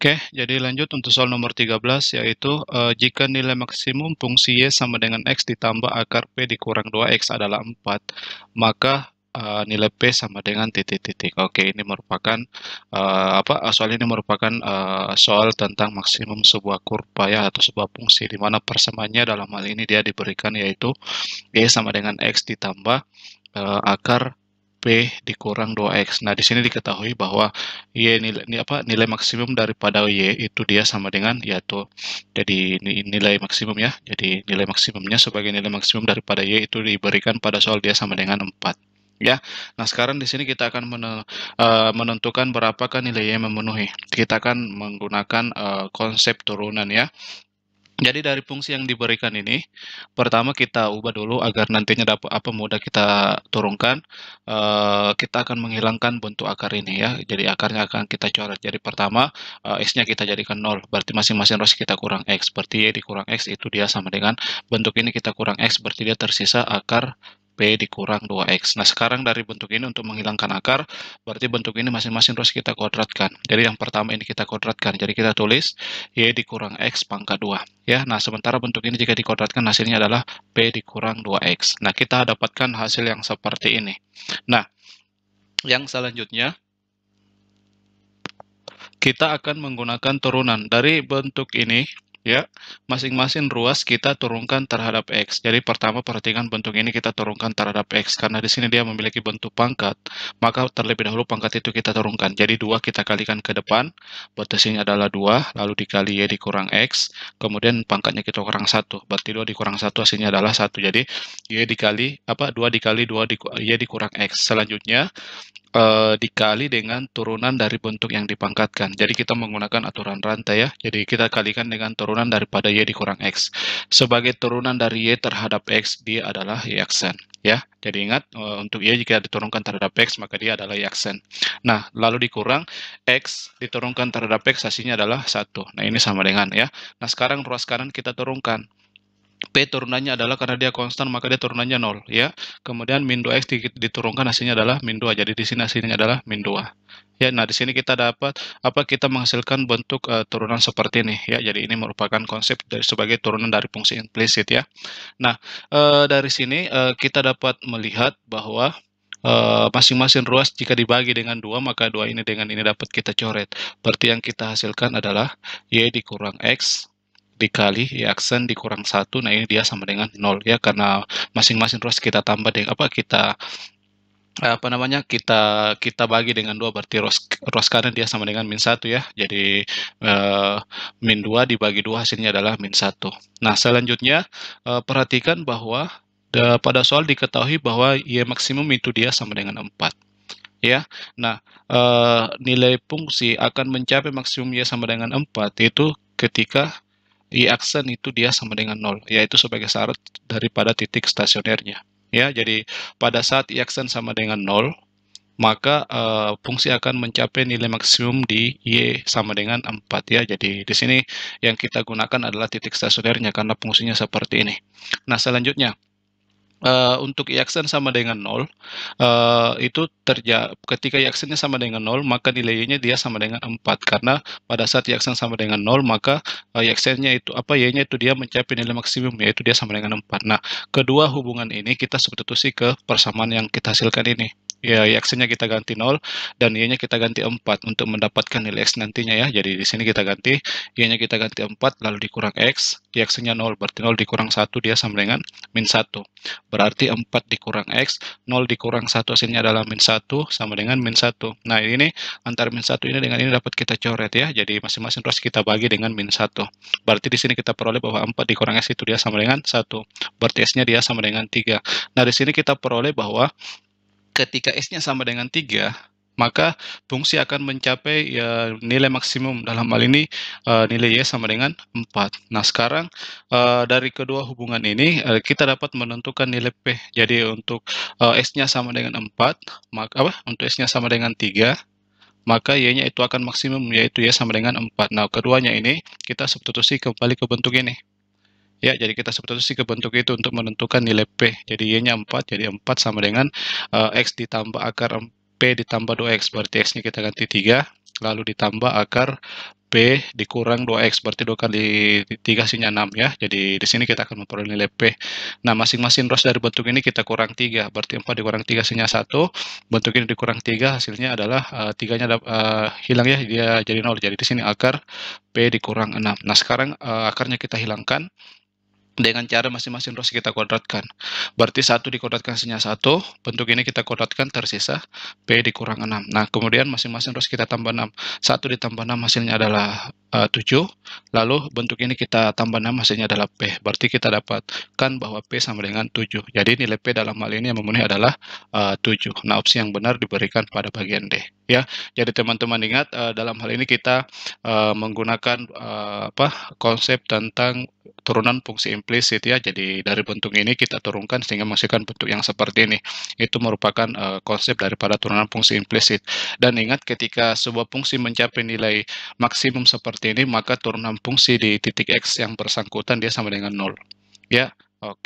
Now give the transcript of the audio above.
Oke, jadi lanjut untuk soal nomor 13, yaitu jika nilai maksimum fungsi y sama dengan x ditambah akar p dikurang 2x adalah 4, maka nilai p sama dengan titik-titik. Oke, ini merupakan soal ini merupakan soal tentang maksimum sebuah kurva ya, atau sebuah fungsi di mana persamaannya dalam hal ini dia diberikan yaitu y sama dengan x ditambah akar P dikurang 2X. Nah, di sini diketahui bahwa Y nilai maksimum daripada Y itu dia sama dengan yaitu jadi nilai maksimum ya. Jadi nilai maksimumnya sebagai nilai maksimum daripada Y itu diberikan pada soal dia sama dengan 4. Ya. Nah, sekarang di sini kita akan menentukan berapakah nilai Y memenuhi. Kita akan menggunakan konsep turunan ya. Jadi dari fungsi yang diberikan ini, pertama kita ubah dulu agar nantinya dapat mudah kita turunkan. Kita akan menghilangkan bentuk akar ini ya. Jadi akarnya akan kita coret. Jadi pertama x-nya kita jadikan 0. Berarti masing-masing rows kita kurang x. Berarti y dikurang x itu dia sama dengan bentuk ini kita kurang x. Berarti dia tersisa akar P dikurang 2x. Nah, sekarang dari bentuk ini untuk menghilangkan akar, berarti bentuk ini masing-masing rows kita kuadratkan. Jadi yang pertama ini kita kuadratkan. Jadi kita tulis y dikurang x pangkat 2. Ya, nah sementara bentuk ini jika dikuadratkan hasilnya adalah P dikurang 2X. Nah, kita dapatkan hasil yang seperti ini. Nah, yang selanjutnya kita akan menggunakan turunan dari bentuk ini ya. Masing-masing ruas kita turunkan terhadap X. Jadi pertama perhatikan bentuk ini kita turunkan terhadap X karena di sini dia memiliki bentuk pangkat, maka terlebih dahulu pangkat itu kita turunkan. Jadi 2 kita kalikan ke depan, berarti ini adalah 2, lalu dikali Y dikurang X, kemudian pangkatnya kita kurang 1, berarti 2 dikurang 1 hasilnya adalah 1. Jadi Y dikali 2 dikali 2 Y dikurang X. Selanjutnya dikali dengan turunan dari bentuk yang dipangkatkan. Jadi kita menggunakan aturan rantai ya. Jadi kita kalikan dengan turunan daripada Y dikurang X. Sebagai turunan dari Y terhadap X, dia adalah Y aksen. Ya, jadi ingat untuk Y jika diturunkan terhadap X, maka dia adalah Y aksen. Nah, lalu dikurang X diturunkan terhadap X, hasilnya adalah 1. Nah, ini sama dengan ya. Nah, sekarang ruas kanan kita turunkan. P turunannya adalah karena dia konstan maka dia turunannya 0 ya. Kemudian min 2x diturunkan hasilnya adalah min 2. Jadi di sini hasilnya adalah min 2. Ya, nah di sini kita dapat kita menghasilkan bentuk turunan seperti ini ya. Jadi ini merupakan konsep sebagai turunan dari fungsi implisit ya. Nah, dari sini kita dapat melihat bahwa masing-masing ruas jika dibagi dengan 2 maka 2 ini dengan ini dapat kita coret. Berarti yang kita hasilkan adalah Y dikurang X dikali Y aksen dikurang 1. Nah, ini dia sama dengan 0 ya, karena masing-masing ruas kita tambah dengan kita bagi dengan 2, berarti ruas kanan dia sama dengan min 1 ya. Jadi min 2 dibagi 2 hasilnya adalah min 1. Nah, selanjutnya perhatikan bahwa pada soal diketahui bahwa Y maksimum itu dia sama dengan 4 ya. Nah, nilai fungsi akan mencapai maksimum Y sama dengan 4 itu ketika Y aksen itu dia sama dengan 0, yaitu sebagai syarat daripada titik stasionernya. Ya, jadi pada saat Y aksen sama dengan 0, maka fungsi akan mencapai nilai maksimum di Y sama dengan 4 ya. Jadi di sini yang kita gunakan adalah titik stasionernya karena fungsinya seperti ini. Nah, selanjutnya untuk Y aksen sama dengan 0, itu ketika Y aksennya sama dengan 0, maka nilai Y-nya dia sama dengan 4. Karena pada saat Y aksen sama dengan 0, maka Y aksennya itu Y-nya itu dia mencapai nilai maksimum, yaitu dia sama dengan 4. Nah, kedua hubungan ini kita substitusi ke persamaan yang kita hasilkan ini. Ya, Y aksennya kita ganti 0 dan Y-nya kita ganti 4 untuk mendapatkan nilai X nantinya ya. Jadi di sini kita ganti Y-nya kita ganti 4 lalu dikurang X, Y aksennya 0 berarti 0 dikurang 1 dia sama dengan min 1. Berarti 4 dikurang X, 0 dikurang 1 hasilnya adalah min 1 sama dengan min 1. Nah, ini antara min 1 ini dengan ini dapat kita coret ya. Jadi masing-masing ruas kita bagi dengan min 1. Berarti di sini kita peroleh bahwa 4 dikurang X itu dia sama dengan 1. Berarti S-nya dia sama dengan 3. Nah, di sini kita peroleh bahwa ketika S-nya sama dengan 3, maka fungsi akan mencapai ya, nilai maksimum. Dalam hal ini nilai Y sama dengan 4. Nah, sekarang dari kedua hubungan ini kita dapat menentukan nilai P. Jadi untuk S-nya sama dengan 4, untuk S-nya sama dengan 3, maka Y-nya itu akan maksimum, yaitu Y sama dengan 4. Nah, keduanya ini kita substitusi kembali ke bentuk ini. Ya, jadi kita substitusi ke bentuk itu untuk menentukan nilai P. Jadi Y-nya 4, jadi 4 sama dengan X ditambah akar P ditambah 2X. Berarti X-nya kita ganti 3, lalu ditambah akar P dikurang 2X, berarti 2 kali 3 hasilnya 6 ya. Jadi di sini kita akan memperoleh nilai P. Nah, masing-masing ROS dari bentuk ini kita kurang 3, berarti 4 dikurang 3 hasilnya 1. Bentuk ini dikurang 3 hasilnya adalah 3-nya hilang ya, dia jadi 0. Jadi di sini akar P dikurang 6. Nah, sekarang akarnya kita hilangkan dengan cara masing-masing ROS kita kuadratkan. Berarti 1 dikuadratkan hasilnya 1, bentuk ini kita kuadratkan tersisa P dikurang 6. Nah, kemudian masing-masing ROS kita tambah 6. 1 ditambah 6 hasilnya adalah 7, lalu bentuk ini kita tambah 6 hasilnya adalah P. Berarti kita dapatkan bahwa P sama dengan 7. Jadi nilai P dalam hal ini yang memenuhi adalah 7. Nah, opsi yang benar diberikan pada bagian D. Ya, jadi teman-teman ingat dalam hal ini kita menggunakan konsep tentang turunan fungsi implisit ya. Jadi dari bentuk ini kita turunkan sehingga menghasilkan bentuk yang seperti ini. Itu merupakan konsep daripada turunan fungsi implisit. Dan ingat ketika sebuah fungsi mencapai nilai maksimum seperti ini, maka turunan fungsi di titik X yang bersangkutan dia sama dengan 0. Ya, oke.